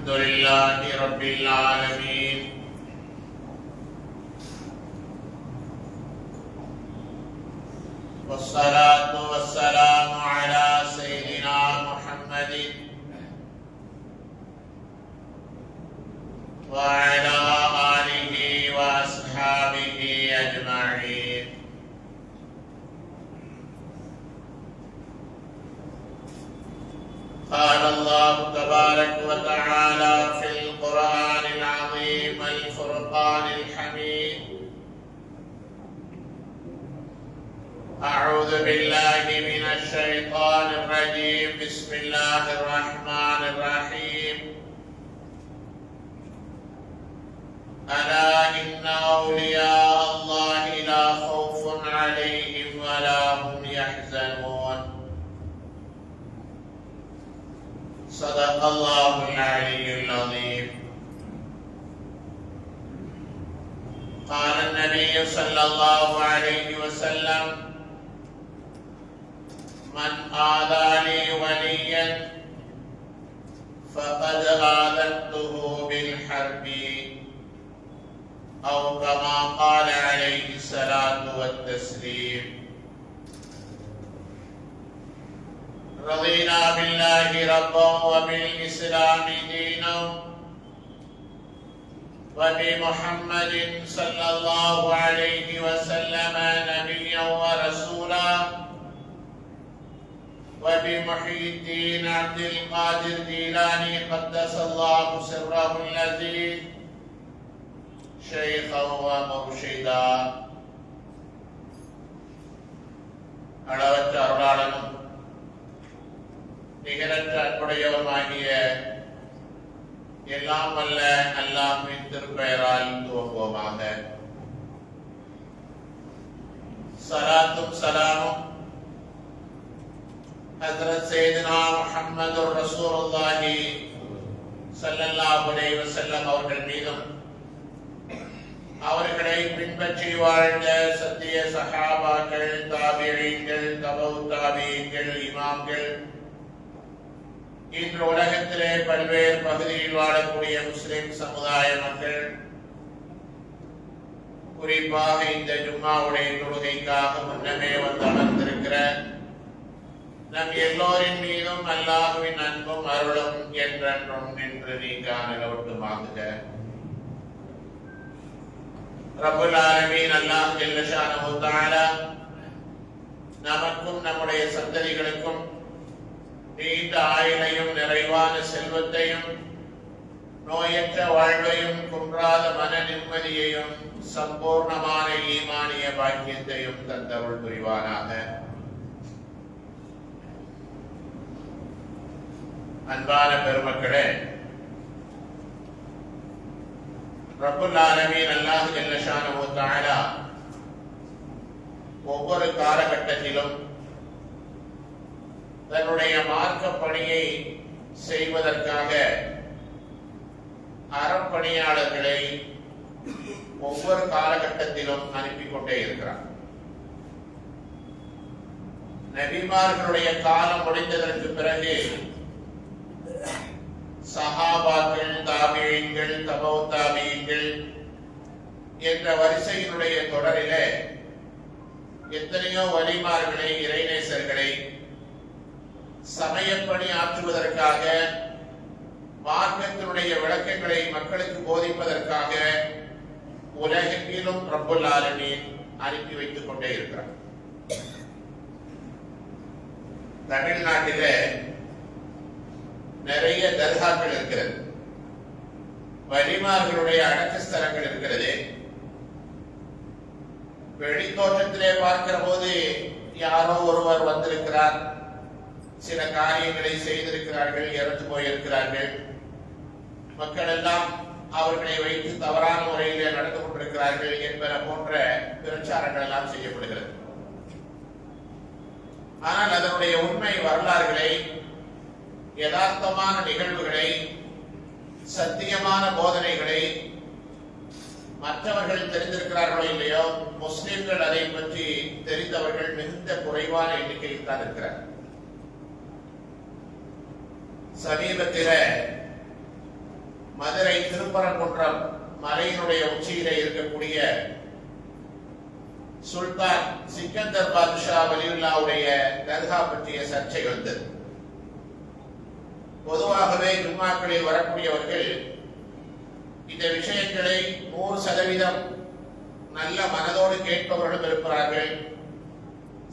الحمد لله رب العالمين والصلاة والسلام على سيدنا محمد وعلى آله وأصحابه أجمعين. قال الله تبارك وتعالى في القرآن العظيم الفرقان الحميد: أعوذ بالله من الشيطان الرجيم. بسم الله الرحمن الرحيم. ألا إن أولياء الله لا خوف عليهم ولا هم يحزنون. صدق الله العلي العظيم. قال النبي صلى الله عليه وسلم: من آذى لي وليا فقد آذنته بالحرب، أو كما قال عليه الصلاة والتسليم. رضينا بالله ربا وبالإسلام دينا وبمحمد صلى الله عليه وسلم نبيا ورسولا وبمحي الدين عبد القادر جيلاني قدس الله سره العزيز شيخا ومرشدا. அளவற்ற அருளாளனும் நிகரற்ற அன்புடையவருமாகிய எல்லாம் வல்ல அல்லாஹ்வின் திருப்பெயரால் துவங்குவோமாக. ஸலாத்தும் ஸலாமும் ஹஜ்ரத் சையதுனா முஹம்மதுர் ரசூலுல்லாஹி ஸல்லல்லாஹு அலைஹி வஸல்லம் அவர்கள் மீதும், அவர்களை பின்பற்றி வாழ்ந்த சத்திய சஹாபாக்கள், தாபிஈன்கள், தபவு தாபிஈன்கள், இமாம்கள், இன்று உலகத்திலே பல்வேறு பகுதியில் வாழக்கூடிய முஸ்லிம் சமுதாய மக்கள், குறிப்பாக இந்த ஜும்மாவுடைய தொழுகைக்காக முன்னமே வந்து அமர்ந்திருக்கிற நம் எல்லோரின் மீதும் அல்லாஹ்வின் அன்பும் அருளும் என்றென்றும் நின்று நீங்கான நிலவட்டுமாகுக. ரப்புல் ஆலமீன் அல்லாஹ் ஜல்ல ஷானஹு தஆலா நமக்கும் நம்முடைய சந்ததிகளுக்கும் நீண்ட ஆயுளையும் நிறைவான செல்வத்தையும் நோயற்ற வாழ்வையும் குன்றாத மன நிம்மதியையும் சம்பூர்ணமான ஈமானிய பாக்கியத்தையும் தந்தருள் புரிவானாக. அன்பான பெருமக்களே, ரப்புல் ஆலமீன் அல்லாஹ் ஜல்ல ஷானஹு தஆலா ஒவ்வொரு காலகட்டத்திலும் தன்னுடைய மார்க்க பணியை செய்வதற்காக அறப்பணியாளர்களை ஒவ்வொரு காலகட்டத்திலும் அனுப்பி கொண்டே இருக்கிறார். நபிமார்களுடைய காலம் முடிந்ததற்கு பிறகு சஹாபாக்கள், தாபிஈன்கள், தபவு தாபிஈன்கள் என்ற வரிசையினுடைய தொடரிலே எத்தனையோ வலிமார்களை, இறைநேசர்களை சமயப்பணி ஆற்றுவதற்காக, மார்க்கத்தினுடைய விளக்கங்களை மக்களுக்கு போதிப்பதற்காக உலகெங்கிலும் ரப்புல் ஆலமீன் அனுப்பி வைத்துக் கொண்டே இருக்கிறார். தமிழ்நாட்டிலே நிறைய தர்காக்கள் இருக்கிறது, வலிமார்களுடைய அடக்க ஸ்தலங்கள் இருக்கிறது. வெளித்தோற்றத்திலே பார்க்கிற போது யாரோ ஒருவர் வந்திருக்கிறார், சில காரியங்களை செய்திருக்கிறார்கள், இறந்து போயிருக்கிறார்கள், மக்கள் எல்லாம் அவர்களை வைத்து தவறான முறையிலே நடந்து கொண்டிருக்கிறார்கள் என்பன போன்ற பிரச்சாரங்கள் எல்லாம் செய்யப்படுகிறது. ஆனால் அதனுடைய உண்மை வரலாறுகளை, யதார்த்தமான நிகழ்வுகளை, சத்தியமான போதனைகளை மற்றவர்கள் தெரிந்திருக்கிறார்களோ இல்லையோ, முஸ்லிம்கள் அதை பற்றி தெரிந்தவர்கள் மிகுந்த குறைவான எண்ணிக்கையில் தான் இருக்கிறார். சமீபத்தில் மதுரை திருப்பரங்குன்றம் மலையினுடைய உச்சியிலே இருக்கக்கூடிய சுல்தான் சிக்கந்தர் பாதுஷா வலியுல்லாவுடைய தர்கா பற்றிய சர்ச்சை வந்தது. பொதுவாகவே ஜும்மாக்களில் வரக்கூடியவர்கள் இந்த விஷயங்களை 100% நல்ல மனதோடு கேட்பவர்களும் இருக்கிறார்கள்.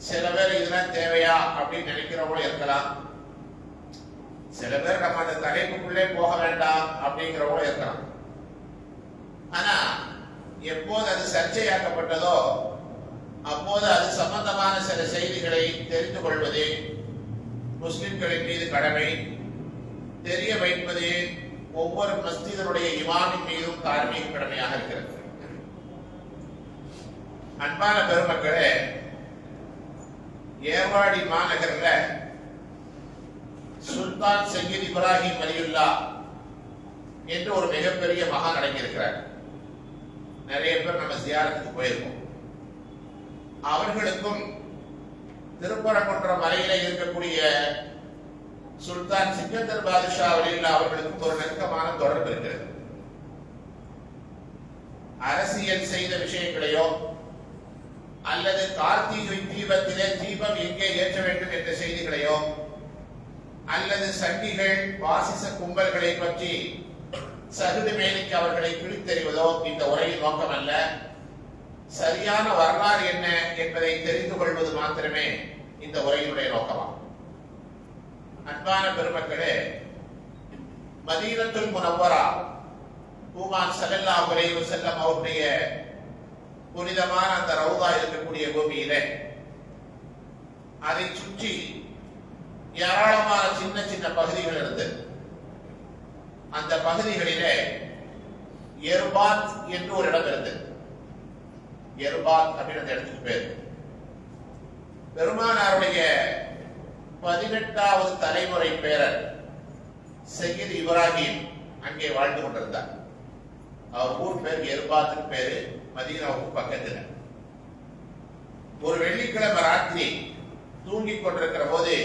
சில பேர் இதெல்லாம் தேவையா அப்படின்னு நினைக்கிறவங்களும் இருக்கலாம். சில பேர் நம்ம அந்த தலைப்புக்குள்ளே போக வேண்டாம் அப்படிங்கிறவங்களும் இருக்கலாம். ஆனா எப்போது அது சர்ச்சையாக்கப்பட்டதோ அப்போது அது சம்பந்தமான சில செய்திகளை தெரிந்து கொள்வது முஸ்லிம்களின் மீது கடமை, தெரிய வைப்பது ஒவ்வொரு மஸ்ஜிதனுடைய இமாமின் மீதும் தார்மீக கடமையாக இருக்கிறது. அன்பான பெருமக்களே, ஏர்வாடி மாநகர்ல சுல்தான் சையத் இப்ராஹிம் வலியுல்லா என்று ஒரு மிகப்பெரிய மகான் அடங்கியிருக்கிறார். நிறைய பேர் நம்ம ஜியாரத்துக்கு போயிருக்கோம். அவர்களுக்கும் திருப்பரங்குன்றம் மலையில இருக்கக்கூடிய சுல்தான் சிக்கந்தர் பாதுஷா வலியுல்லா அவர்களுக்கும் ஒரு நெருக்கமான தொடர்பு இருக்கிறது. அரசியல் செய்த விஷயங்களையோ அல்லது கார்த்திகை தீபத்திலே தீபம் எங்கே ஏற்ற வேண்டும் என்ற செய்திகளையோ அல்லது சங்கிகள் பாசிச கும்பல்களை பற்றி சகுடு மேனிக்கு அவர்களை கிழித்தெறிவதோ இந்த உரையின் நோக்கம் அல்ல. சரியான வரலாறு என்ன என்பதை தெரிந்து கொள்வது மாத்திரமே இந்த உரையினுடைய நோக்கமாகும். அன்பான பெருமக்களே, மதீனத்துல் முனவ்வரா பூமான் ஸல்லல்லாஹு அலைஹி வஸல்லம் அவருடைய புனிதமான அந்த ரவுதா இருக்கக்கூடிய பூமியிலே அதை சுற்றி ஏராளமான சின்ன சின்ன பகுதிகள் இருந்தது. அந்த பகுதிகளிலே எர்பாத் என்று ஒரு இடம் இருந்தது. எர்பாத் அப்படின்ற இடத்துக்கு பேர். பெருமானாருடைய 18வது தலைமுறை பேரர் சையத் இப்ராஹிம் அங்கே வாழ்ந்து கொண்டிருந்தார். அவர் ஊர் பேர் எர்பாத் பேரு, மதீனாவுக்கு பக்கத்துல. ஒரு வெள்ளிக்கிழமை ராத்திரி தூங்கிக் கொண்டிருக்கிற போது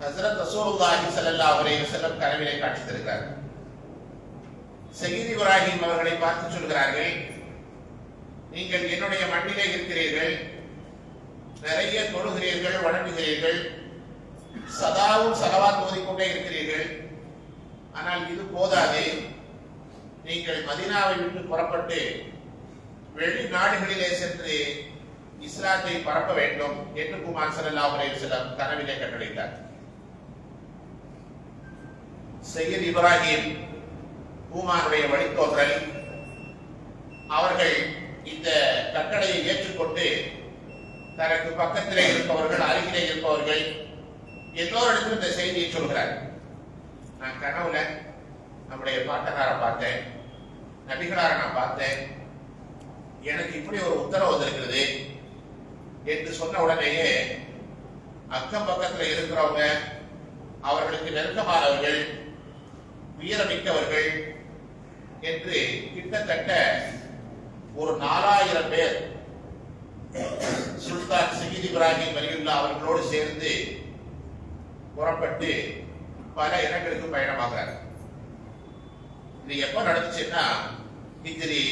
ஹஜ்ரத் ரசூலுல்லாஹி ஸல்லல்லாஹு அலைஹி வஸல்லம் கனவிலே காட்சி தருகிறார்கள். சையத் இப்ராஹிம் அவர்களை பார்த்து சொல்கிறார்கள், நீங்கள் என்னுடைய மண்ணிலே இருக்கிறீர்கள், நிறைய தொழுகிறீர்கள், வணங்குகிறீர்கள், சதாவும் ஸலவாத் ஓதிக்கொண்டே இருக்கிறீர்கள். ஆனால் இது போதாது, நீங்கள் மதீனாவை விட்டு புறப்பட்டு வெளிநாடுகளிலே சென்று இஸ்லாத்தை பரப்ப வேண்டும் என்று பெருமானார் ஸல்லல்லாஹு அலைஹி வஸல்லம் கனவிலே கட்டளையிட்டார். சையத் இப்ராஹிம் பூமானுடைய வழித்தோன்றல், அவர்கள் இந்த கட்டளையை ஏற்றுக்கொண்டு தனக்கு பக்கத்திலே இருப்பவர்கள், அருகிலே இருப்பவர்கள் எல்லோரிடத்திலும் இந்த செய்தியை சொல்கிறார். நான் கனவுல நம்முடைய பாட்டக்கார பார்த்தேன், நபிகளார நான் பார்த்தேன், எனக்கு இப்படி ஒரு உத்தரவு வந்திருக்கிறது என்று சொன்ன உடனேயே அக்கம் பக்கத்தில் இருக்கிறவங்க, அவர்களுக்கு நெருக்கமானவர்கள், வீரமிக்கவர்கள் என்று கிட்டத்தட்ட ஒரு 4000 பேர் சுல்தான் சையத் இப்ராஹிம் வலியுல்லா அவர்களோடு சேர்ந்து புறப்பட்டு பல இடங்களுக்கு பயணமாகிறார். இது எப்ப நடந்துச்சுன்னா ஹிஜ்ரி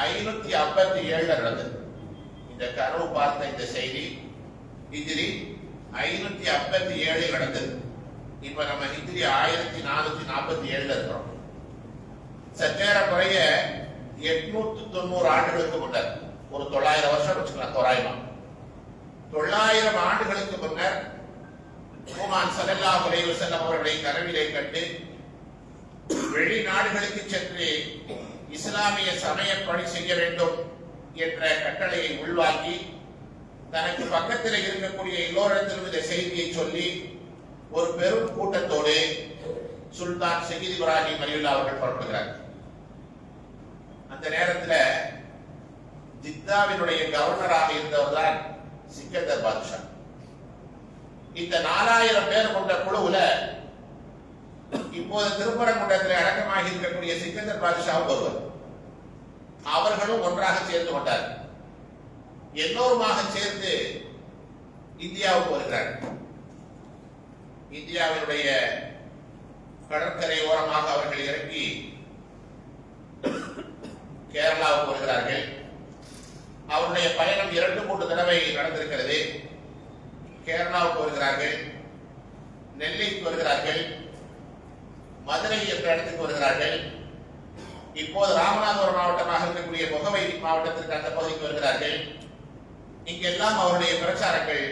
557 நடந்தது. இந்த கனவு பார்த்த இந்த செய்தி ஹிஜ்ரி 557 நடந்தது. இப்ப நம்ம ஹிஜ்ரி 1447 இருக்கிறோம். சற்றேற குறைய 890 ஆண்டுகளுக்கு முன்னர், ஒரு 900 வருஷம் வச்சுக்கலாம் தோராயமா, 900 ஆண்டுகளுக்கு முன்னர் பெருமானார் ஸல்லல்லாஹு அலைஹி வஸல்லம் அவர்களை கனவிலே கண்டு வெளிநாடுகளுக்கு சென்று இஸ்லாமிய சமயப்படி செய்ய வேண்டும் என்ற கட்டளையை உள்வாங்கி தனக்கு பக்கத்தில் இருக்கக்கூடிய எல்லோரிடத்திலும் இந்த செய்தியை சொல்லி ஒரு பெரும் கூட்டத்தோடு சுல்தான் சையத் இப்ராஹிம் வலியுல்லா அவர்கள் புறப்படுகிறார். அந்த நேரத்தில் ஜித்தாவினுடைய கவர்னராக இருந்தவர் தான் சிக்கந்தர் பாதுஷா. இந்த 4000 பேர் கொண்ட குழுவுல இப்போது திருப்பரங்குன்றத்தில் அடக்கமாக இருக்கக்கூடிய சிக்கந்தர் பாதுஷா ஒருவர். அவர்களும் ஒன்றாக சேர்ந்து கொண்டார். எல்லோருமாக சேர்ந்து இந்தியாவுக்கு வருகிறார். இந்தியாவினுடைய கடற்கரை ஓரமாக அவர்கள் இறங்கி கேரளாவுக்கு வருகிறார்கள். அவருடைய பயணம் 2-3 தடவை நடந்திருக்கிறது. கேரளாவுக்கு வருகிறார்கள், நெல்லைக்கு வருகிறார்கள், மதுரை என்ற இடத்துக்கு வருகிறார்கள். இப்போது ராமநாதபுரம் மாவட்டமாக இருக்கக்கூடிய முகவை மாவட்டத்திற்கு அந்த பகுதிக்கு வருகிறார்கள். இங்கெல்லாம் அவருடைய பிரச்சாரங்கள்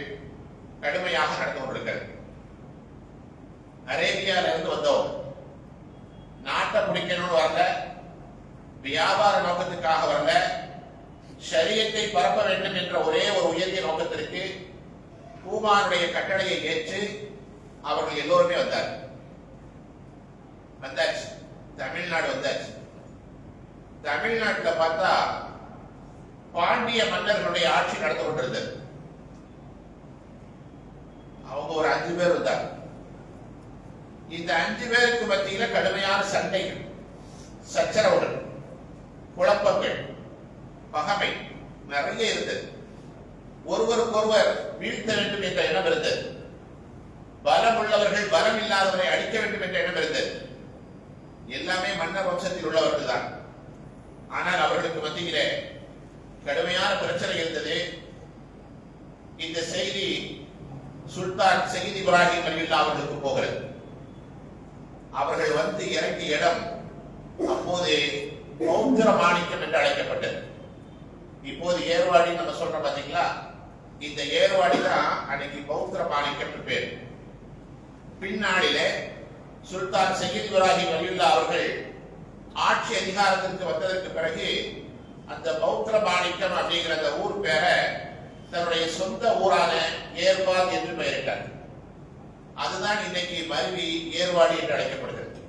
கடுமையாக நடந்து கொண்டிருக்கிறது. அரேபியால இருந்து வந்தோம், நாட்டை பிடிக்கணும்னு வரல, வியாபார நோக்கத்துக்காக வரல, ஷரியத்தை பரப்ப வேண்டும் என்ற ஒரே ஒரு உயரிய நோக்கத்திற்கு பூமானுடைய கட்டளையை ஏற்று அவர்கள் எல்லோருமே வந்தாச்சு. தமிழ்நாடு வந்தாச்சு. தமிழ்நாட்டில் பார்த்தா பாண்டிய மன்னர்களுடைய ஆட்சி நடந்து கொண்டிருந்தது. அவங்க ஒரு 5 பேர் வந்தாங்க. இந்த 5 பேருக்கு மத்தியில கடுமையான சண்டைகள், சச்சரவுகள், குழப்பங்கள், பகமை நிறைய இருந்தது. ஒருவருக்கொருவர் வீழ்த்த வேண்டும் என்ற எண்ணம் இருந்தது. பலம் உள்ளவர்கள் பலம் இல்லாதவரை அழிக்க வேண்டும் என்ற எண்ணம் இருந்தது. எல்லாமே மன்னர் வம்சத்தில் உள்ளவர்கள் தான். ஆனால் அவர்களுக்கு மத்தியிலே கடுமையான பிரச்சனை இருந்தது. இந்த செய்தி சுல்தான் சயீத் இப்ராஹிம் அலியுல்லா அவர்களுக்கு போகிறது. அவர்கள் வந்து இறங்கிய இடம் அப்போது பௌத்திர மாணிக்கம் என்று அழைக்கப்பட்டது. இப்போது ஏர்வாடி நம்ம சொல்றோம் பாத்தீங்களா, இந்த ஏர்வாடி தான் அன்னைக்கு பௌத்திர மாணிக்கம் பேர். பின்னாளிலே சுல்தான் சயீத் இப்ராஹிம் அலியுல்லா அவர்கள் ஆட்சி அதிகாரத்திற்கு வந்ததற்கு பிறகு அந்த பௌத்திர மாணிக்கம் அப்படிங்கிற அந்த ஊர் பேரை தன்னுடைய சொந்த ஊரான ஏர்வாடி என்று பெயரிட்டார். அதுதான் இன்னைக்கு மருவி ஏர்வாடி என்று அழைக்கப்படுகிறது.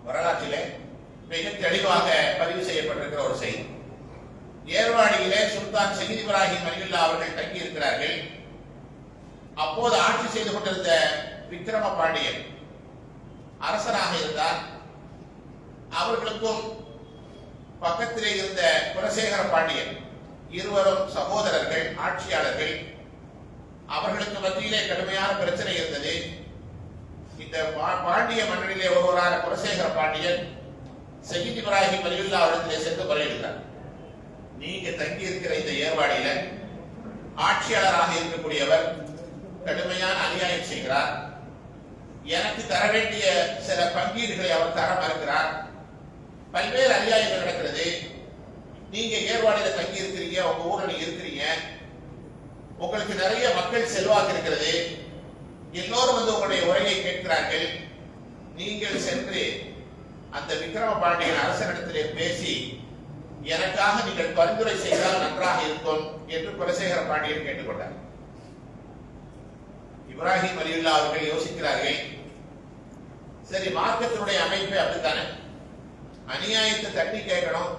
வரலாற்றிலே மிக தெளிவாக பதிவு செய்யப்பட்டிருக்கிற ஒரு செய்தி. ஏர்வாடியிலே சுல்தான் சயீத் இப்ராஹிம் அலியுல்லா அவர்கள் தங்கி இருக்கிறார்கள். அப்போது ஆட்சி செய்து கொண்டிருந்த விக்ரம பாண்டியன் அரசராக இருந்தார். அவர்களுக்கும் பக்கத்திலே இருந்த குலசேகர பாண்டியன் இருவரும் சகோதரர்கள், ஆட்சியாளர்கள். அவர்களுக்கு மத்தியிலே கடுமையான பிரச்சனை இருந்தது. இந்த பாண்டிய மன்னனிலே ஒருவரான குலசேகர பாண்டியன் சயீத் இப்ராஹிம் அலியுல்லா அவரிடத்திலே சென்று முறையிடுகிறார். நீங்க தங்கி இருக்கிற இந்த ஏர்வாடியில ஆட்சியாளராக இருக்கக்கூடியவர் கடுமையான அநியாயம் செய்கிறார். எனக்கு தர வேண்டிய சில பங்கீடுகளை அவர் தர மறுக்கிறார். பல்வேறு அநியாயங்கள் நடக்கிறது. நீங்க ஏர்வாடியில தங்கி இருக்கிறீங்க, உங்க ஊர்ல இருக்கிறீங்க, உங்களுக்கு நிறைய மக்கள் செல்வாக்கு இருக்கிறது, எல்லோரும் வந்து உங்களுடைய உரையை கேட்கிறார்கள். நீங்கள் சென்று அந்த விக்ரம பாண்டியன் அரசனிடத்திலே பேசி எனக்காக நீங்கள் பரிந்துரை செய்தால் நன்றாக இருக்கும் என்று குலசேகர பாண்டியன் கேட்டுக்கொண்டார். இப்ராஹிம் அலியுல்லா அவர்கள் யோசிக்கிறார்கள். சரி, மார்க்கத்தினுடைய அமைப்பு அப்படித்தானே, அநியாயத்தை தட்டி கேட்கணும்,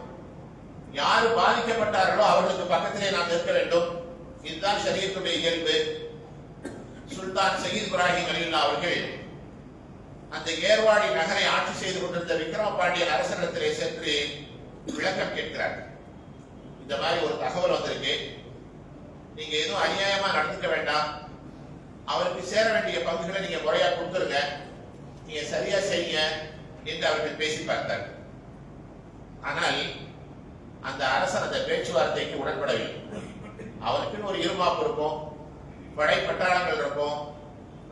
யாரு பாதிக்கப்பட்டார்களோ அவர்களுக்கு பக்கத்திலே நாம் இருக்க வேண்டும், இதுதான் ஷரியத்துடைய இயல்பு. சுல்தான் சயீத் இப்ராஹிம் அலியுல்லா அவர்கள் அந்த ஏர்வாடி நகரை ஆட்சி செய்து கொண்டிருந்த விக்ரம பாண்டியன் அரசனிடத்திலே சென்று விளக்கம் கேட்கிறார். இந்த மாதிரி ஒரு தகவல் வந்திருக்கு, நீங்க எதுவும் அநியாயமா நடந்துக்க வேண்டாம், அவருக்கு சேர வேண்டிய பங்குகளை நீங்க முறையா கொடுத்துருங்க, நீங்க சரியா செய்யுங்க என்று அவர்கள் பேசி பார்த்தார். ஆனால் அந்த அரசன் அந்த பேச்சுவார்த்தைக்கு உடன்படவில்லை. அவருக்கு ஒரு இருமாப்பு இருக்கும், படை பட்டாளங்கள் இருக்கும்,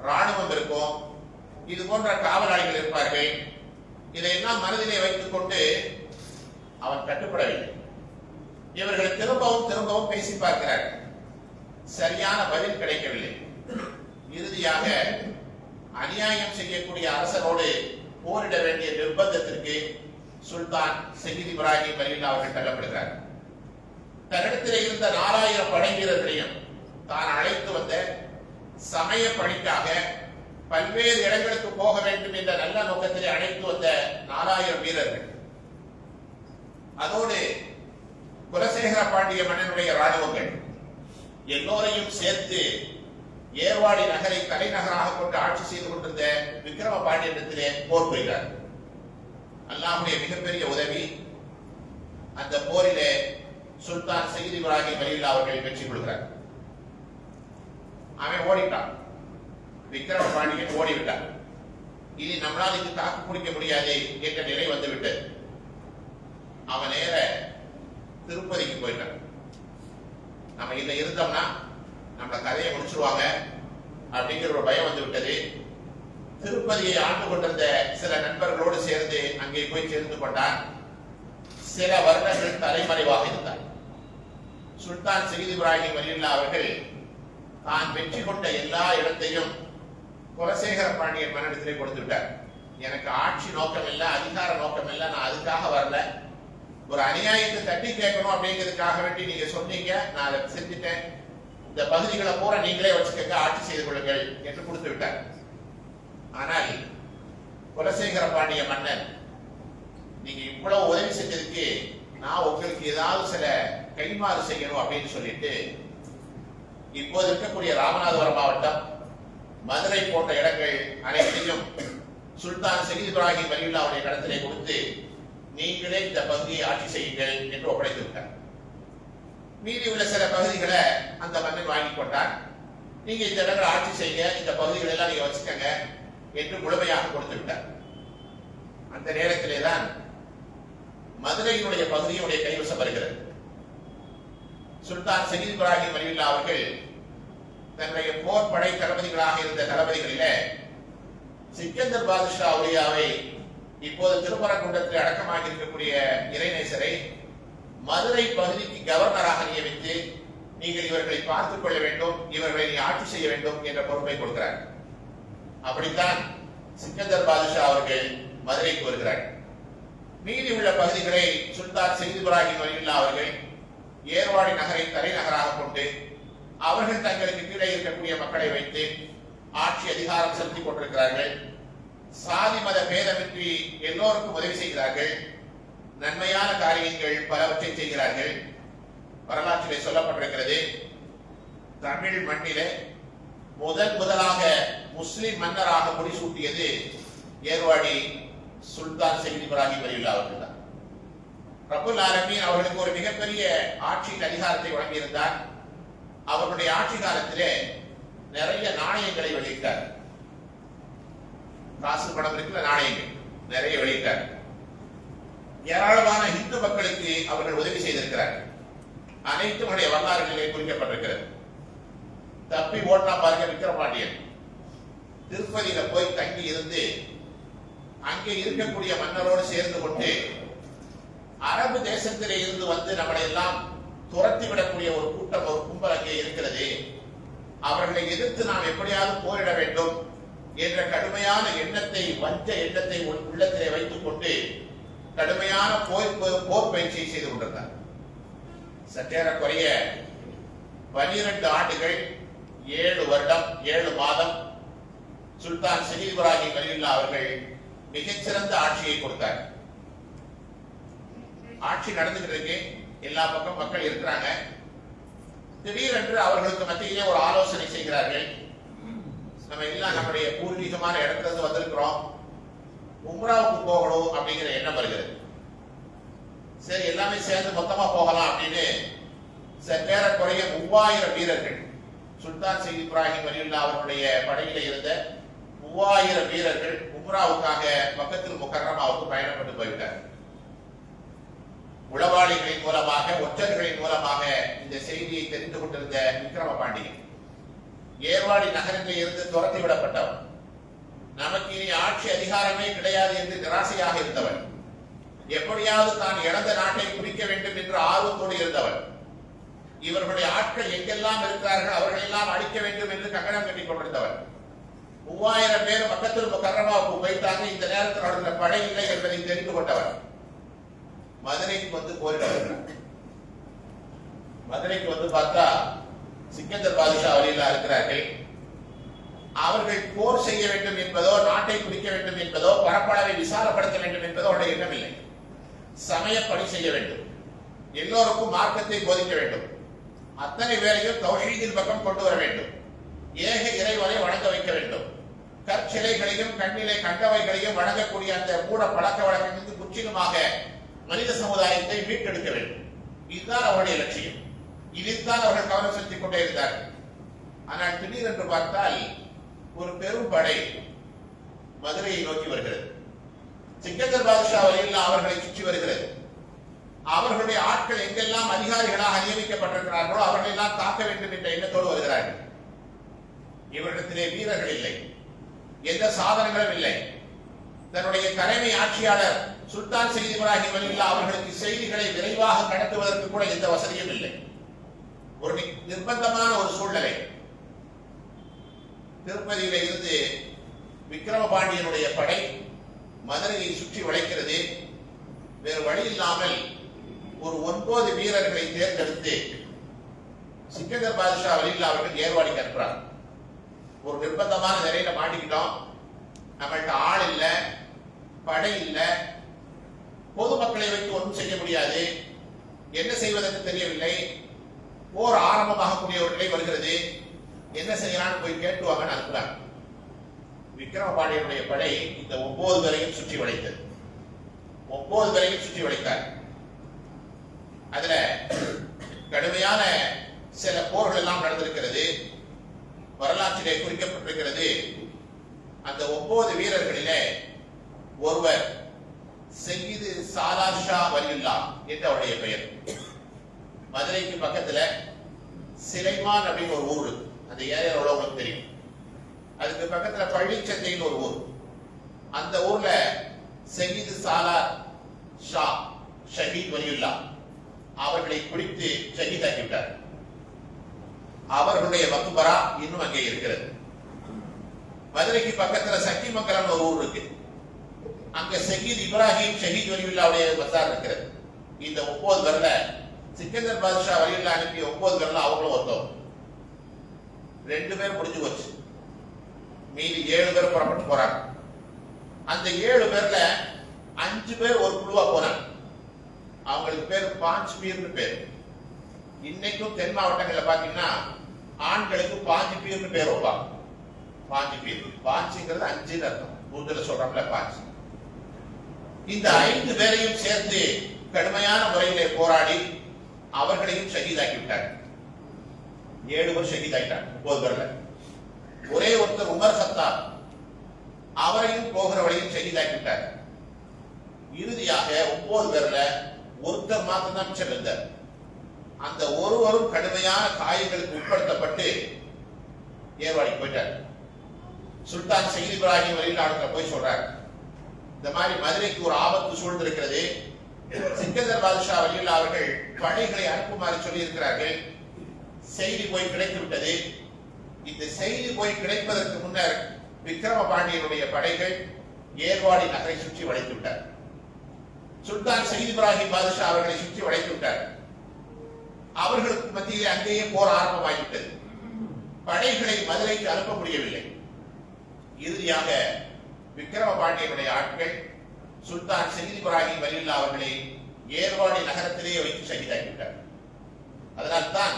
ராணுவம் இருக்கும், இது போன்ற காவலாளிகள் இருப்பார்கள். இதையெல்லாம் மனதிலே வைத்துக் கொண்டு அவன் கட்டுப்படவில்லை. இவர்கள் திரும்பவும் பேசி பார்க்கிறார்கள். சரியான பதில் கிடைக்கவில்லை. இறுதியாக அநியாயம் செய்யக்கூடிய அரசரோடு போரிட வேண்டிய நிர்பந்தத்திற்கு சுல்தான் சயீத் இப்ராஹிம் அலியுல்லா அவர்கள் தள்ளப்படுகிறார். தன்னிடத்தில் இருந்த 4000 படை வீரர்களையும் தான் அழைத்து வந்த சமய பணிக்காக பல்வேறு இடங்களுக்கு போக வேண்டும் என்ற நல்ல நோக்கத்திலே அழைத்து வந்த 4000 வீரர்கள், அதோடு குலசேகர பாண்டிய மன்னனுடைய ராணுவங்கள் எல்லோரையும் சேர்த்து ஏர்வாடி நகரை தலைநகராக கொண்டு ஆட்சி செய்து கொண்டிருந்த விக்ரம பாண்டியனிடத்திலே போர் புரிகிறார். அல்லாஹ்வுடைய மிகப்பெரிய உதவி, அந்த போரிலே சுல்தான் சயீத் இப்ராஹிம் அலியுல்லா அவர்கள் வெற்றி கொள்கிறார். அவன் ஓடிட்டான், விக்ரம பாண்டியன் ஓடிவிட்டான். இனி நம்மளால் இது தாக்கு பிடிக்க முடியாது என்ற நிலை வந்துவிட்டது. அவன் நேர திருப்பதிக்கு போயிட்டான். நம்ம இதுல இருந்தோம்னா நம்ம கதையை முடிச்சிருவாங்க அப்படிங்கிற ஒரு பயம் வந்து விட்டது. திருப்பதியை ஆண்டு கொண்டிருந்த சில நண்பர்களோடு சேர்ந்து அங்கே போய் சேர்ந்து கொண்டான். சில வருடங்கள் தலைமறைவாக இருந்தார். சுல்தான் சயீத் இப்ராஹிம் வலியுல்லா அவர்கள் தான் வெற்றி கொண்ட எல்லா இடத்தையும் குலசேகர பாண்டியன் மன்னனிடத்திலே கொடுத்து விட்டார். எனக்கு ஆட்சி நோக்கம் இல்லை, அதிகார நோக்கம் இல்லை, நான் அதுக்காக வரல, ஒரு அநியாயத்தை தட்டி கேட்கணும் அப்படிங்கிறதுக்காக வேண்டி நீங்க சொன்னீங்க, நான் அதை செஞ்சுட்டேன், இந்த பகுதிகளை பூரா நீங்களே வச்சுக்க, ஆட்சி செய்து கொள்ளுங்கள் என்று கொடுத்து விட்டார். ஆனால் குலசேகர பாண்டிய மன்னன், நீங்க இவ்வளவு உதவி செஞ்சதுக்கு நான் உங்களுக்கு ஏதாவது சில கைமாறு செய்யணும் அப்படின்னு சொல்லிட்டு இப்போது இருக்கக்கூடிய ராமநாதபுரம் மாவட்டம், மதுரை போன்ற இடங்கள் அனைத்தையும் சுல்தான் சயீத் இப்ராஹிம் வலியுல்லாவுடைய கடத்திலே கொடுத்து நீங்களே இந்த பகுதியை ஆட்சி செய்யுங்கள் என்று ஒப்படைத்து விட்டார். மீதி உள்ள சில பகுதிகளை அந்த மன்னன் வாங்கி கொண்டார். நீங்க இந்த இடங்களை ஆட்சி செய்ய, இந்த பகுதிகளை எல்லாம் நீங்க வச்சுக்கங்க என்று முழுமையாக கொடுத்து விட்டார். அந்த நேரத்திலே தான் மதுரையினுடைய பகுதியினுடைய கைவசம் வருகிறது. சுல்தான் சயீத் இப்ராஹிம் வலியுல்லா அவர்கள் தன்னுடைய போர் படை தளபதிகளாக இருந்த தளபதிகளிலே சிக்கந்தர் பாதுஷா உரியாவை, இப்போது திருப்பரங்குன்றத்தில் அடக்கமாக இருக்கக்கூடிய இறைநேசரை மதுரை பகுதிக்கு கவர்னராக நியமித்து நீங்கள் இவர்களை பார்த்துக் கொள்ள வேண்டும், இவர்களை நீ ஆட்சி செய்ய வேண்டும் என்ற பொறுப்பை கொடுக்கிறார். அப்படித்தான் சிக்கந்தர் பாதுஷா அவர்கள் மதுரைக்கு வருகிறார். மீதி உள்ள பகுதிகளை சுல்தான் சயீத் இப்ராஹிம் வலியுல்லா அவர்கள் ஏர்வாடி நகரை தலைநகராக கொண்டு அவர்கள் தங்களுக்கு கீழே இருக்கக்கூடிய மக்களை வைத்து ஆட்சி அதிகாரம் செலுத்திக் கொண்டிருக்கிறார்கள். சாதி மத பேதமின்றி எல்லோருக்கும் உதவி செய்கிறார்கள். நன்மையான காரியங்கள் பலவற்றை செய்கிறார்கள். வரலாற்றிலே சொல்லப்பட்டிருக்கிறது, தமிழ் மண்ணிலே முதலாக முஸ்லிம் மன்னராக முடிசூட்டியது ஏர்வாடி சுல்தான் சயீத் இப்ராஹிம் வலியுல்லா அவர்கள் தான். ரப்புல் ஆலமீன் அவர்களுக்கு ஒரு மிகப்பெரிய ஆட்சியின் அதிகாரத்தை வழங்கியிருந்தார். அவருடைய ஆட்சி காலத்திலே நிறைய நாணயங்களை வெளியிட்டார். காசு பணம் இருக்கிற நாணயங்கள் நிறைய வெளியிட்டார். ஏராளமான இந்து மக்களுக்கு அவர்கள் உதவி செய்திருக்கிறார். அனைத்தும் வரலாறுகளிலே குறிக்கப்பட்டிருக்கிறது. தப்பி ஓட்டா பாருங்க விக்கிரபாண்டியன் திருப்பதியில போய் தங்கி இருந்து அங்கே இருக்கக்கூடிய மன்னரோடு சேர்ந்து கொண்டு அரபு தேசத்திலே இருந்து வந்து நம்மளை எல்லாம் துரத்தி விடக்கூடிய ஒரு கூட்டம், ஒரு கும்பல் அங்கே இருக்கிறது, அவர்களை எதிர்த்து நாம் எப்படியாவது போரிட வேண்டும் என்ற கடுமையான எண்ணத்தை, வஞ்ச எண்ணத்தை உள்ளத்திலே வைத்துக் கொண்டு கடுமையான போர் பயிற்சியை செய்து கொண்டிருந்தார். சற்றேறக்குறைய 12 ஆண்டுகள் 7 வருடம் 7 மாதம் சுல்தான் சயீத் இப்ராஹிம் வலியுல்லா அவர்கள் மிகச்சிறந்த ஆட்சியை கொடுத்தார். ஆட்சி நடந்துகிட்டு இருக்கு, எல்லா பக்கம் மக்கள் இருக்கிறாங்க. திடீரென்று அவர்களுக்கு மத்தியிலே ஒரு ஆலோசனை செய்கிறார்கள். நம்ம எல்லாம் நம்முடைய பூர்வீகமான இடத்துல இருந்து வந்திருக்கிறோம், உம்ராவுக்கு போகணும் அப்படிங்கிற எண்ணம் வருகிறது. சரி, எல்லாமே சேர்ந்து மொத்தமா போகலாம் அப்படின்னு சற்றேறக்குறைய 3000 வீரர்கள், சுல்தான் சயீத் இப்ராஹிம் வலியுல்லா அவர்களுடைய படையில இருந்த 3000 வீரர்கள் உம்ராவுக்காக மக்கத்துல் முக்கர்ரமாவுக்கு பயணப்பட்டு போய்விட்டார். உளவாளிகளின் மூலமாக, ஒற்றர்களின் மூலமாக இந்த செய்தியை தெரிந்து கொண்டிருந்த விக்ரம பாண்டியன் ஏர்வாடி நகரத்தில் இருந்து துரத்தி விடப்பட்டவன், நமக்கு இனி ஆட்சி அதிகாரமே கிடையாது என்று நிராசையாக இருந்தவன், எப்படியாவது தான் இழந்த நாட்டை பிடிக்க வேண்டும் என்று ஆர்வத்தோடு இருந்தவன், இவர்களுடைய ஆட்கள் எங்கெல்லாம் இருக்கிறார்கள் அவர்கள் எல்லாம் அழிக்க வேண்டும் என்று கங்கணம் கட்டிக் கொண்டிருந்தவன், 3000 பேர் மக்கத்துல் முக்கர்ரமாவுக்கு போயிட்டாங்க, இந்த நேரத்தில் நடந்த படை இல்லை என்பதை தெரிந்து கொண்டவன் மதுரைக்கு வந்து போரிட வருகிறார். மதுரைக்கு வந்து பார்த்தா சிக்கந்தர் பாதுஷா வலியுல்லா இருக்கிறார்கள். அவர்கள் போர் செய்ய வேண்டும் என்பதோ, நாட்டை பிடிக்க வேண்டும் என்பதோ, பரப்பளவை விசாலப்படுத்த வேண்டும் என்பதோ அவருடைய எண்ணம் இல்லை. சமயப்பணி செய்ய வேண்டும், எல்லோருக்கும் மார்க்கத்தை போதிக்க வேண்டும், அத்தனை பேரையும் தௌஹீதின் பக்கம் கொண்டு வர வேண்டும், ஏக இறைவனை வணங்க வைக்க வேண்டும், கற்சிலைகளையும் கண்ணிலை கண்டவைகளையும் வணங்கக்கூடிய அந்த மூட பழக்க வழக்கங்களுக்கு முற்றிலுமாக மனித சமுதாயத்தை மீட்டெடுக்க வேண்டும். இதுதான் அவருடைய லட்சியம். இதில்தான் அவர்கள் கவனம் செலுத்திக் கொண்டே இருந்தார்கள். ஆனால் திடீரென்று பார்த்தால் ஒரு பெரும் படை மதுரையை நோக்கி வருகிறது. சிக்கந்தர் பாதுஷா வழியில் அவர்களை சுற்றி வருகிறது. அவர்களுடைய ஆட்கள் எங்கெல்லாம் அதிகாரிகளாக நியமிக்கப்பட்டிருக்கிறார்களோ அவர்கள் எல்லாம் தாக்க வேண்டும் என்ற எண்ணத்தோடு வருகிறார்கள். இவரிடத்திலே வீரர்கள் இல்லை, எந்த சாதனங்களும் இல்லை. தன்னுடைய தலைமை ஆட்சியாளர் சுல்தான் சயீத் இப்ராஹிம் வலியுல்லா அவர்களுக்கு செய்திகளை விரைவாக கடத்துவதற்கு கூட எந்த வசதியும் இல்லை. ஒரு நிர்பந்தமான ஒரு சூழ்நிலை. திருப்பதியில இருந்து விக்கிரமபாண்டியனுடைய படை மதுரையை சுற்றி வளைக்கிறது. வேறு வழி இல்லாமல் ஒரு 9 வீரர்களை தேர்ந்தெடுத்து சிக்கந்தர் பாதுஷா வலியுல்லா அவர்கள் ஏர்வாடிக்கு அனுப்புறாங்க. ஒரு நிர்பந்தமான நிலையில மாட்டிக்கிட்டோம், நம்மள்ட்ட ஆள் இல்ல, படை இல்ல, பொதுமக்களை வைத்து ஒன்றும் செய்ய முடியாது, என்ன செய்வதற்கு தெரியவில்லை, போர் ஆரம்பமாகக்கூடிய ஒரு நிலை வருகிறது, என்ன செய்யலாம்னு போய் கேட்டுவாங்கன்னு அனுப்புறாங்க. விக்கிரமபாண்டியனுடைய படை இந்த 9 பேரையும் சுற்றி வளைத்தது. 9 பேரையும் சுற்றி வளைத்தார். அதுல கடுமையான சில போர்கள் எல்லாம் நடந்திருக்கிறது, வரலாற்றிலே குறிக்கப்பட்டிருக்கிறது. அந்த 9 வீரர்களிலே ஒருவர் சையீது சாலார் ஷா வலியுல்லா என்று அவருடைய பெயர். மதுரைக்கு பக்கத்துல சிலைமான் அப்படின்னு ஒரு ஊர், அந்த ஏரியாவில் உள்ளவங்களுக்கு தெரியும். அதுக்கு பக்கத்துல பள்ளிச்சந்தைன்னு ஒரு ஊர். அந்த ஊர்ல சையீது சாலார் ஷா ஷஹீத் வலியுல்லா அவர்களை பிடித்து ஷஹீதாக்கிவிட்டார். அவர்களுடைய மக்பரா இன்னும் அங்கே இருக்கிறது. மதுரைக்கு பக்கத்துல சக்கிமங்கலம் ஒரு ஊர் இருக்கு, அங்க சயீத் இப்ராஹிம் ஷஹீத் வலியுல்லாவுடைய மஸார் இருக்கிறது. இந்த 9 பேர்ல சிக்கந்தர் பாதுஷா வலியுல்லா அனுப்பிய 9 பேர்ல அவங்களும் ஒருத்தவங்க. 2 பேர் முடிஞ்சு போச்சு, மீதி 7 பேர் புறப்பட்டு போறாங்க. அந்த 7 பேர்ல 5 பேர் ஒரு குழுவா போறாங்க. அவங்களுக்கு பேர் பாஞ்ச் பீர்னு பேர். இன்னைக்கும் தென் மாவட்டங்கள்ல பாத்தீங்கன்னா ஆண்களுக்கு பாஞ்சு பீர்னு பேர் வைப்பாங்க. பாஞ்சு பீர், பாஞ்சுங்கிறது 5ன்னு அர்த்தம், உருதுல சொல்றோம்ல பாஞ்சு. இந்த 5 பேரையும் சேர்த்து கடுமையான முறையிலே போராடி அவர்களையும் ஷஹீதாக்கி விட்டார். 7 பேர் ஷஹீதாக்கிட்டார் 9 பேர்ல. ஒரே ஒருத்தர் உமர் கத்தாப், அவரையும் போகிற வழியில் ஷஹீதாக்கி விட்டார். இறுதியாக 9 பேர்ல ஒருத்தர் மாத்திரம் தான் மிச்சம் இருந்தார். அந்த ஒருவரும் கடுமையான காயங்களுக்கு உட்படுத்தப்பட்டு ஏர்வாடிக்கு போயிட்டார். சுல்தான் சயீத் இப்ராஹிம் வலியுல்லா போய் சொல்றார், இந்த மாதிரி மதுரைக்கு ஒரு ஆபத்து சூழ்ந்திருக்கிறது, சிக்கந்தர் பாதுஷா வலியுல்லா அவர்கள் படைகளை அனுப்புமாறு சொல்லி இருக்கிறார்கள், செய்தி போய் கிடைத்து விட்டது. இந்த செய்தி போய் கிடைப்பதற்கு முன்னர் விக்கிரமபாண்டியனுடைய படைகள் ஏர்வாடி நகரை சுற்றி வளைத்து விட்டார். சுல்தான் சயீத் இப்ராஹிம் பாதுஷா அவர்களை சுற்றி வளைத்து விட்டார். அவர்களுக்கு மத்தியில் அங்கேயே போர் ஆரம்பமாகிவிட்டது. படைகளை மதுரைக்கு அனுப்ப முடியவில்லை. இறுதியாக விக்கிரமபாண்டியனுடைய ஆட்கள் சுல்தான் சயீத் இப்ராஹிம் வலியுல்லா அவர்களை ஏர்வாடி நகரத்திலேயே வைத்து ஷஹீதாக்கிவிட்டார். அதனால்தான்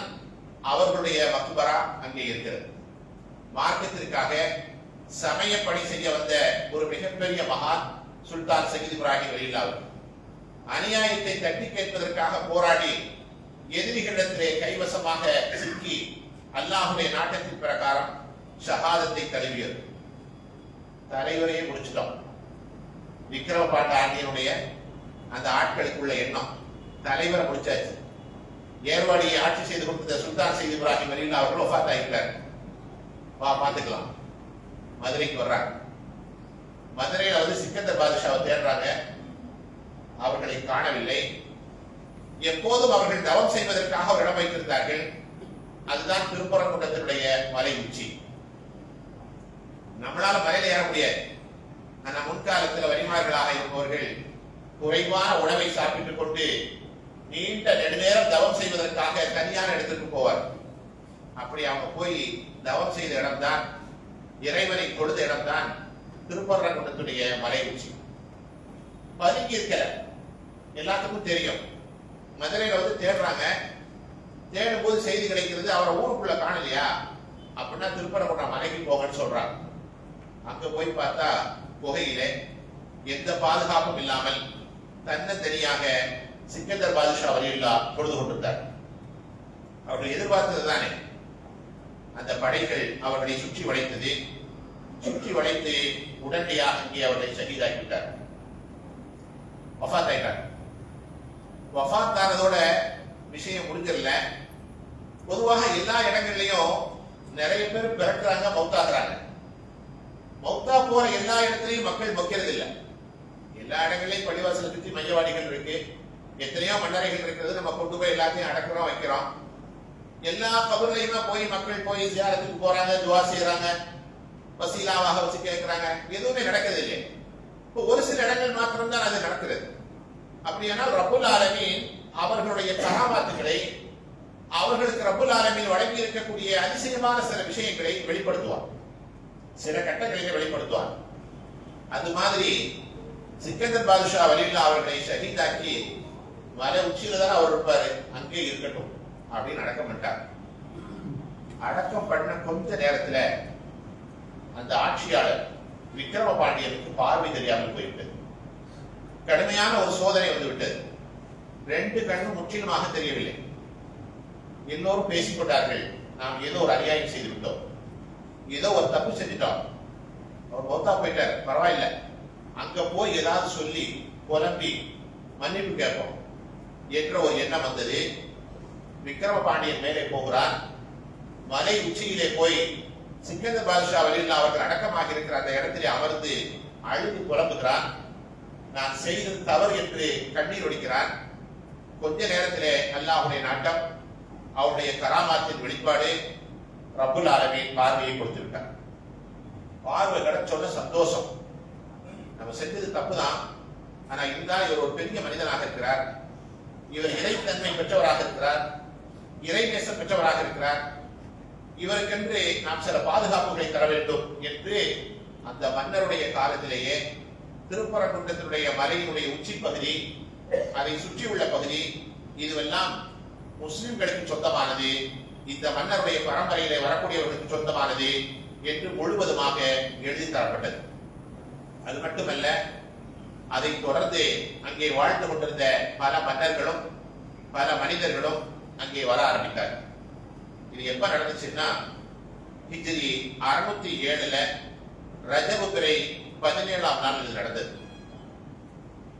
அவர்களுடைய மக்பரா அங்கே இருக்கிறது. மார்க்கத்திற்காக சமய பணி செய்ய வந்த ஒரு மிகப்பெரிய மகான் சுல்தான் சயீத் இப்ராஹிம் வலியுல்லா அவர்கள் அநியாயத்தை தட்டி கேட்பதற்காக போராடி எதிரிகளிடத்திலே கைவசமாக சிக்கி அல்லாஹுடைய நாட்டத்தின் பிரகாரம் ஷஹாதத்தை தழுவியது. தலைவரையே முடிச்சிட்டோம். விக்கிரமபாண்ட ஆண்டியனுடைய அந்த ஆட்களுக்குள்ள எண்ணம், தலைவரை முடிச்சாச்சு. ஏர்வாடியை ஆட்சி செய்து கொடுத்த சுல்தான் சயீத் இப்ராஹிம் வலியுல்லா அவர்கள் வஃபாத் ஆகிட்டார். வா பார்த்துக்கலாம். மதுரைக்கு வர்றாங்க. மதுரையில வந்து சிக்கந்தர் பாதுஷாவை தேடுறாங்க, அவர்களை காணவில்லை. எப்போதும் அவர்கள் தவம் செய்வதற்காக ஒரு இடம் வைத்திருந்தார்கள், அதுதான் திருப்பரங்குன்றத்தினுடைய மலை உச்சி. நம்மளால மலையில ஏற முடியாது. ஆனா முன்காலத்தில் வரிமார்களாக இருப்பவர்கள் குறைவான உணவை சாப்பிட்டுக் கொண்டு நீண்ட நெடுநேரம் தவம் செய்வதற்காக தனியான இடத்திற்கு போவார். அப்படி அவங்க போய் தவம் செய்த இடம்தான், இறைவனை தொழுத இடம்தான் திருப்பரங்குன்றத்துடைய மலை உச்சி. பதுங்கி இருக்கிற எல்லாத்துக்கும் தெரியும். மதுரையில வந்து தேடுறாங்க. தேடும் போது செய்தி கிடைக்கிறது, அவரை ஊருக்குள்ள காணலையா, அப்படின்னா திருப்பரங்குன்றம் மலைக்கு போங்கன்னு சொல்றாங்க. அங்க போய் பார்த்தா குகையிலே எந்த பாதுகாப்பும் இல்லாமல் தன்னந்தனியாக சிக்கந்தர் பாதுஷா வலியுல்லா பொழுது கொண்டிருந்தார். அவர்கள் எதிர்பார்த்தது தானே. அந்த படைகள் அவர்களை சுற்றி வளைத்தது. சுற்றி வளைத்து உடனடியாக அங்கே அவர்களை ஷஹீதாக்கிவிட்டார், வஃபாத் ஆயிட்டார். வஃபாத் ஆனதோட விஷயம் முடிஞ்சிடல. பொதுவாக எல்லா இடங்கள்லயும் நிறைய பேர் பிறக்கிறாங்க, மௌத்தாகிறாங்க. மௌத்தா போற எல்லா இடத்துலயும் மக்கள் மொக்கிறது இல்லை. எல்லா இடங்களையும் பள்ளிவாசலை சுற்றி மையவாடிகள் இருக்கு, எத்தனையோ மன்னரைகள் இருக்கிறது. நம்ம கொண்டு போய் எல்லாத்தையும் அடக்கிறோம், வைக்கிறோம். எல்லா கபர்லையுமே போய் மக்கள் போய் ஜியாரத்துக்கு போறாங்க, துவா செய்யறாங்க, வசீலாவாக வச்சு கேட்கிறாங்க. எதுவுமே நடக்கிறது இல்லை. இப்போ ஒரு சில இடங்கள் மாத்திரம்தான் அது நடக்கிறது. அப்படியானால் ரப்புல் ஆலமீன் அவர்களுடைய கராமாத்துகளை, அவர்களுக்கு ரப்புல் ஆலமீன் வழங்கி இருக்கக்கூடிய அதிசயமான சில விஷயங்களை வெளிப்படுத்துவார், சில கட்டங்களிலே வெளிப்படுத்துவார். அது மாதிரி சிக்கந்தர் பாதுஷா வலியுல்லா அவர்களை ஷஹீதாக்கி மலை உச்சியில தான் அவர் இருப்பாரு, அங்கே இருக்கட்டும் அப்படின்னு அடக்கம் பண்ணிட்டார். அடக்கம் பண்ண கொஞ்ச நேரத்துல அந்த ஆட்சியாளர் விக்ரம பாண்டியனுக்கு பார்வை தெரியாமல் போய்விட்டது. கடுமையான ஒரு சோதனை வந்து விட்டது. ரெண்டு கண்ணும் முற்றிலுமாக தெரியவில்லை. எல்லோரும் பேசிக் கொண்டார்கள், நாம் ஏதோ ஒரு அநியாயம் செய்து விட்டோம், ஏதோ ஒரு தப்பு செஞ்சிட்டோம், அவர் மௌத்தா போயிட்டார், பரவாயில்ல, அங்க போய் ஏதாவது சொல்லி புலம்பி மன்னிப்பு கேட்போம் என்ற ஒரு எண்ணம் வந்தது. விக்ரம பாண்டியன் மேலே போகிறார். மலை உச்சியிலே போய் சிக்கந்தர் பாதுஷா வலியுல்லா அவர்கள் அடக்கமாக இருக்கிற அந்த இடத்திலே அமர்ந்து அழுது புலம்புகிறான். நான் செய்தது தவறு என்று கண்ணீர் ஒடிக்கிறான். கொஞ்ச நேரத்திலே அல்லாஹ்வுடைய நாட்டம், அவருடைய கராமாத்தின் வெளிப்பாடு, ரப்புல் ஆலமீன் பார்வையை கொடுத்து விட்டார். பார்வை கிடைச்சோட சந்தோஷம். நம்ம செஞ்சது தப்புதான், ஆனா இருந்தால் இவர் ஒரு பெரிய மனிதனாக இருக்கிறார், இவர் இறைத்தன்மை பெற்றவராக இருக்கிறார், இறைநேசம் பெற்றவராக இருக்கிறார், இவருக்கென்று நாம் சில பாதுகாப்புகளை தர வேண்டும் என்று அந்த மன்னருடைய காலத்திலேயே திருப்பரங்குன்றத்தினுடைய மலையினுடைய உச்சி பகுதி, அதை சுற்றியுள்ள பகுதி, இதுவெல்லாம் முஸ்லிம்களுக்கு சொந்தமானது, இந்த மன்னருடைய பரம்பரையிலே வரக்கூடியவர்களுக்கு சொந்தமானது என்று முழுவதுமாக எழுதி தரப்பட்டது. அது மட்டுமல்ல, அதை தொடர்ந்து அங்கே வாழ்ந்து கொண்டிருந்த பல மன்னர்களும் பல மனிதர்களும் அங்கே வர ஆரம்பித்தார். இது எப்ப நடந்துச்சுன்னா, ஹிஜ்ரி 607 ரஜபு பிறை 17ஆம் நாள் இது நடந்தது.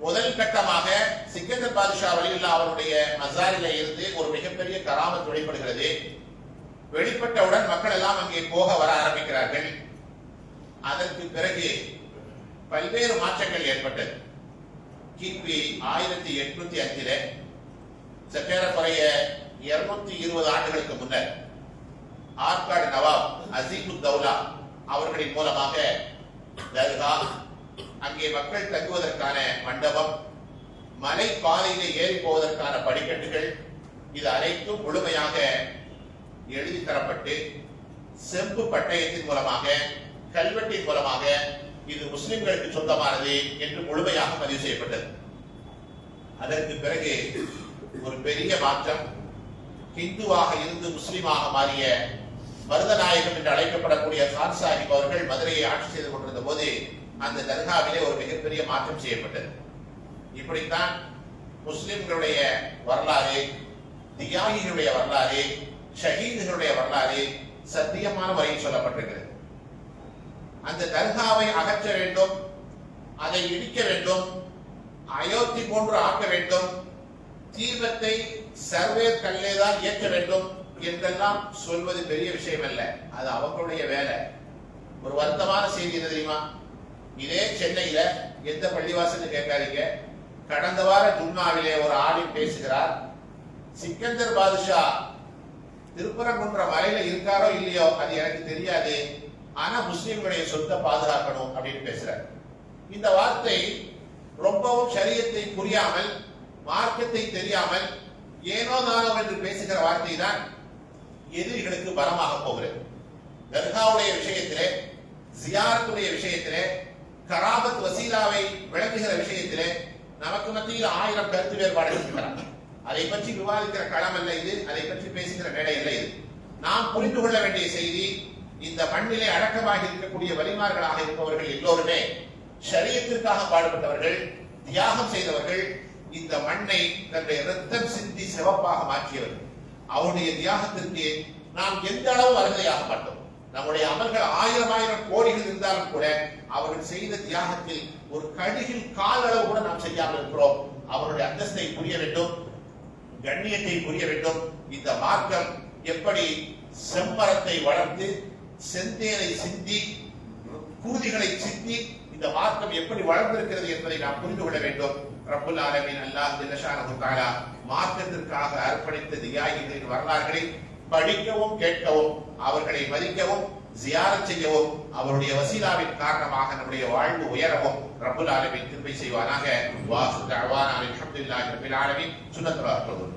முதல் கட்டமாக சிக்கந்தர் பாதுஷா வலியுல்லா அவருடைய மசாரில இருந்து ஒரு மிகப்பெரிய கராமத் வெளிப்படுகிறது. வெளிப்பட்டவுடன் மக்கள் எல்லாம் அங்கே போக வர ஆரம்பிக்கிறார்கள். அதற்கு பிறகு பல்வேறு மாற்றங்கள் ஏற்பட்டது. கிபி 1805 சற்றேறக்குறைய 220 ஆண்டுகளுக்கு முன்னர் ஆற்காடு நவாப் அசீமுத் தௌலா அவர்களின் மூலமாக தர்கா, அங்கே மக்கள் தங்குவதற்கான மண்டபம், மலை பாதையிலே ஏறி போவதற்கான படிக்கட்டுகள், இது அனைத்தும் முழுமையாக எழுதி தரப்பட்டு செம்பு பட்டயத்தின் மூலமாக, கல்வெட்டின் மூலமாக இது முஸ்லிம்களுக்கு சொந்தமானது என்று முழுமையாக பதிவு செய்யப்பட்டது. அதற்கு பிறகு ஒரு பெரிய மாற்றம். ஹிந்துவாக இருந்து முஸ்லிமாக மாறிய மருதநாயகம் என்று அழைக்கப்படக்கூடிய கான் சாஹிப் அவர்கள் மதுரையை ஆட்சி செய்து கொண்டிருந்த போது அந்த தர்காவிலே ஒரு மிகப்பெரிய மாற்றம் செய்யப்பட்டது. இப்படித்தான் முஸ்லிம்களுடைய வரலாறு, தியாகிகளுடைய வரலாறு, ஷஹீதுகளுடைய வரலாறு சத்தியமான முறையில் சொல்லப்பட்டிருக்கிறது. அந்த தர்காவை அகற்ற வேண்டும், அதை இடிக்க வேண்டும், அயோத்தி போன்று ஆக்க வேண்டும், தீபத்தை சர்வேர் கல்லேதான் ஏற்ற வேண்டும் என்றெல்லாம் சொல்வது பெரிய விஷயம் அல்ல, அது அவங்களுடைய வேலை. ஒரு வருத்தமான செய்தி என்ன தெரியுமா? இதே சென்னையில எந்த பள்ளிவாசல் கேட்காதீங்க, கடந்த வார ஜும்மாவிலே ஒரு ஆலிம் பேசுகிறார், சிக்கந்தர் பாதுஷா திருப்பரங்குன்ற மலையில இருக்காரோ இல்லையோ அது எனக்கு தெரியாது, ஆனா முஸ்லிம்களுடைய சொத்தை பாதுகாக்கணும் அப்படின்னு பேசுறார். இந்த வார்த்தை ரொம்பவும் ஷரியத்தை புரியாமல், மார்க்கத்தை தெரியாமல், ஏனோ தானோ என்று பேசுகிற வார்த்தை தான் எதிரிகளுக்கு பலமாக போகிறது. தர்காவுடைய விஷயத்திலே, ஜியாரத்துடைய விஷயத்திலே, கராமத் வசீலாவை விளக்குகிற விஷயத்திலே நமக்கு மத்தியில் 1000 கருத்து வேறுபாடுகள் இருக்கின்றன. அதை பற்றி விவாதிக்கிற களம் அல்ல இது, அதை பற்றி பேசுகிற மேடை அல்ல இது. நாம் புரிந்து கொள்ள வேண்டிய செய்தி, இந்த மண்ணிலே அடக்கமாக இருக்கக்கூடிய வலிமார்களாக இருப்பவர்கள் எல்லோருமே ஷரியத்திற்காக பாடுபட்டவர்கள், தியாகம் செய்தவர்கள், இந்த மண்ணை தன்னுடைய ரத்தம் சிந்தி சிவப்பாக மாற்றியவர்கள். அவருடைய தியாகத்திற்கு நாம் எந்த அளவு அருமையாக மாட்டோம். நம்முடைய அமல்கள் 1000 கோடிகள் இருந்தாலும் கூட அவர்கள் செய்த தியாகத்தில் ஒரு கடுகில் கால் அளவு கூட நாம் செய்யாமல் இருக்கிறோம். அவருடைய அந்தஸ்தை புரிய வேண்டும், கண்ணியத்தை புரிய வேண்டும். இந்த மார்க்கம் எப்படி செம்மரத்தை வளர்த்து செந்தேனை சிந்தி கூதிகளை சிந்தி இந்த மார்க்கம் எப்படி வளர்ந்திருக்கிறது என்பதை நாம் புரிந்து கொள்ள வேண்டும். ரப்புல் ஆலமீன் அல்லாஹ் ஜல்ல ஷானஹு தஆலா மார்க்கத்திற்காக அர்ப்பணித்த தியாகிகளின் வரலாறுகளை படிக்கவும் கேட்கவும் அவர்களை மதிக்கவும் ஜியாரத் செய்யவும் அவருடைய வசீலாவின் காரணமாக நம்முடைய வாழ்வு உயரவும் ரப்புல் ஆலமீன் கிருபை செய்வானாக. வாஹு தஅவானா அல்ஹம்துலில்லாஹி ரப்பில் ஆலமீன். சுன்னத்துல்லாஹ்.